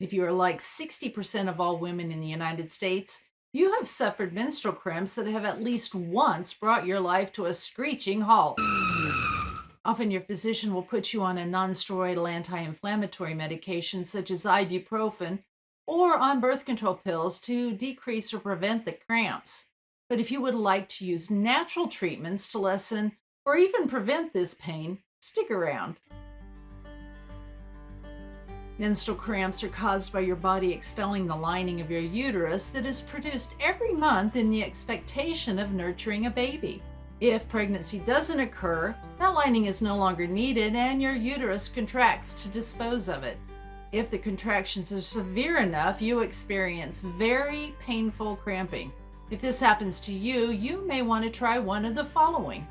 If you are like 60% of all women in the United States, you have suffered menstrual cramps that have at least once brought your life to a screeching halt. Often, your physician will put you on a non-steroidal anti-inflammatory medication such as ibuprofen or on birth control pills to decrease or prevent the cramps. But if you would like to use natural treatments to lessen or even prevent this pain, stick around. Menstrual cramps are caused by your body expelling the lining of your uterus that is produced every month in the expectation of nurturing a baby. If pregnancy doesn't occur, that lining is no longer needed and your uterus contracts to dispose of it. If the contractions are severe enough, you experience very painful cramping. If this happens to you, you may want to try one of the following.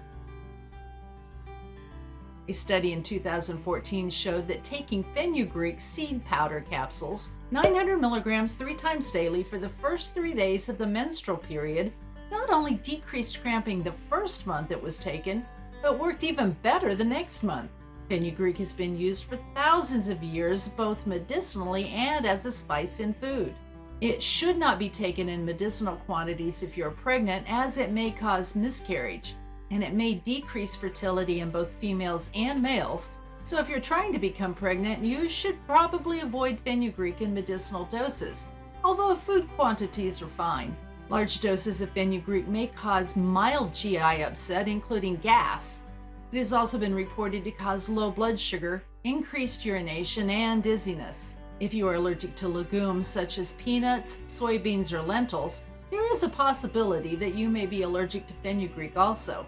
A study in 2014 showed that taking fenugreek seed powder capsules, 900 milligrams 3 times daily for the first 3 days of the menstrual period, not only decreased cramping the first month it was taken, but worked even better the next month. Fenugreek has been used for thousands of years, both medicinally and as a spice in food. It should not be taken in medicinal quantities if you're pregnant, as it may cause miscarriage, and it may decrease fertility in both females and males. So if you're trying to become pregnant, you should probably avoid fenugreek in medicinal doses, although food quantities are fine. Large doses of fenugreek may cause mild GI upset, including gas. It has also been reported to cause low blood sugar, increased urination, and dizziness. If you are allergic to legumes such as peanuts, soybeans, or lentils, there is a possibility that you may be allergic to fenugreek also.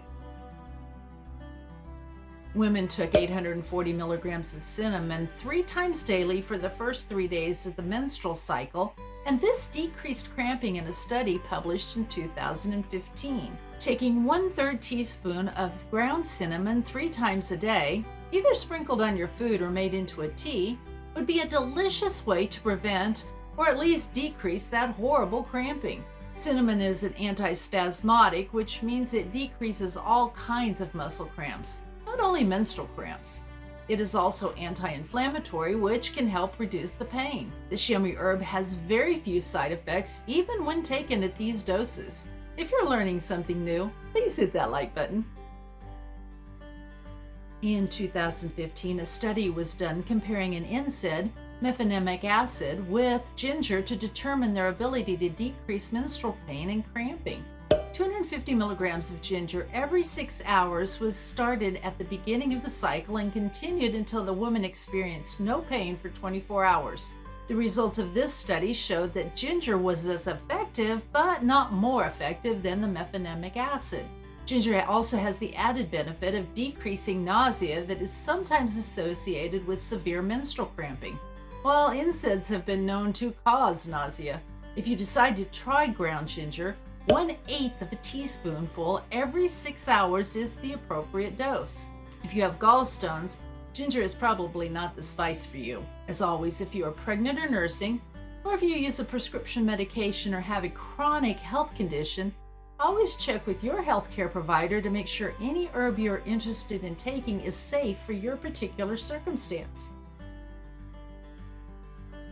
Women took 840 milligrams of cinnamon 3 times daily for the first 3 days of the menstrual cycle, and this decreased cramping in a study published in 2015. Taking 1/3 teaspoon of ground cinnamon 3 times a day, either sprinkled on your food or made into a tea, would be a delicious way to prevent or at least decrease that horrible cramping. Cinnamon is an antispasmodic, which means it decreases all kinds of muscle cramps, not only menstrual cramps. It is also anti-inflammatory, which can help reduce the pain. This yummy herb has very few side effects, even when taken at these doses. If you're learning something new, please hit that like button. In 2015, a study was done comparing an NSAID, mefenamic acid, with ginger to determine their ability to decrease menstrual pain and cramping. 250 milligrams of ginger every 6 hours was started at the beginning of the cycle and continued until the woman experienced no pain for 24 hours. The results of this study showed that ginger was as effective, but not more effective than the mefenamic acid. Ginger also has the added benefit of decreasing nausea that is sometimes associated with severe menstrual cramping, while NSAIDs have been known to cause nausea. If you decide to try ground ginger, 1/8 of a teaspoonful every 6 hours is the appropriate dose. If you have gallstones, ginger is probably not the spice for you. As always, if you are pregnant or nursing, or if you use a prescription medication or have a chronic health condition, always check with your healthcare provider to make sure any herb you're interested in taking is safe for your particular circumstance.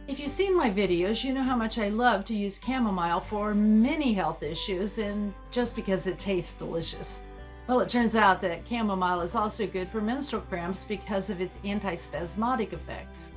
If you've seen my videos, you know how much I love to use chamomile for many health issues, and just because it tastes delicious. Well, it turns out that chamomile is also good for menstrual cramps because of its antispasmodic effects.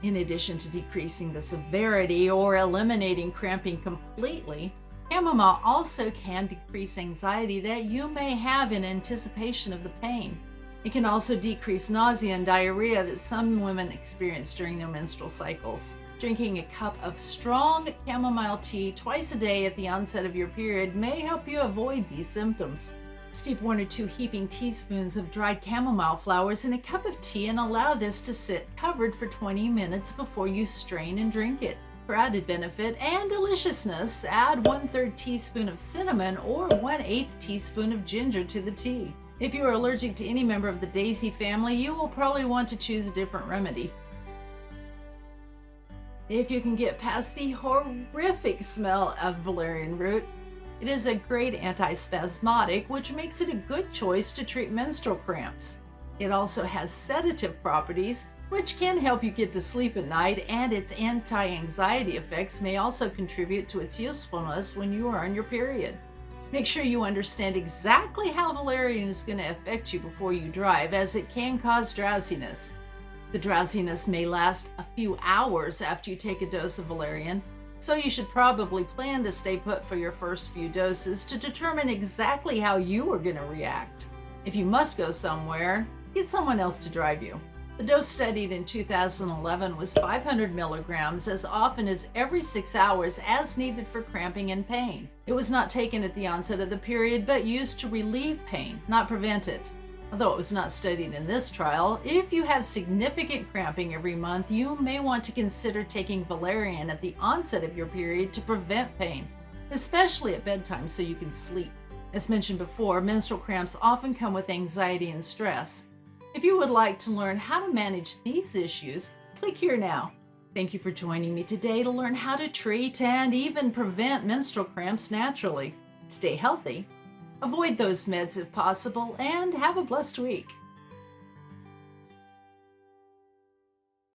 In addition to decreasing the severity or eliminating cramping completely, chamomile also can decrease anxiety that you may have in anticipation of the pain. It can also decrease nausea and diarrhea that some women experience during their menstrual cycles. Drinking a cup of strong chamomile tea twice a day at the onset of your period may help you avoid these symptoms. Steep 1 or 2 heaping teaspoons of dried chamomile flowers in a cup of tea and allow this to sit covered for 20 minutes before you strain and drink it. For added benefit and deliciousness, add 1/3 teaspoon of cinnamon or 1/8 teaspoon of ginger to the tea. If you are allergic to any member of the daisy family, you will probably want to choose a different remedy. If you can get past the horrific smell of valerian root, it is a great antispasmodic, which makes it a good choice to treat menstrual cramps. It also has sedative properties, which can help you get to sleep at night, and its anti-anxiety effects may also contribute to its usefulness when you are on your period. Make sure you understand exactly how valerian is going to affect you before you drive, as it can cause drowsiness. The drowsiness may last a few hours after you take a dose of valerian, so you should probably plan to stay put for your first few doses to determine exactly how you are going to react. If you must go somewhere, get someone else to drive you. The dose studied in 2011 was 500 milligrams as often as every 6 hours as needed for cramping and pain. It was not taken at the onset of the period, but used to relieve pain, not prevent it. Although it was not studied in this trial, if you have significant cramping every month, you may want to consider taking valerian at the onset of your period to prevent pain, especially at bedtime so you can sleep. As mentioned before, menstrual cramps often come with anxiety and stress. If you would like to learn how to manage these issues, click here now. Thank you for joining me today to learn how to treat and even prevent menstrual cramps naturally. Stay healthy, avoid those meds if possible, and have a blessed week.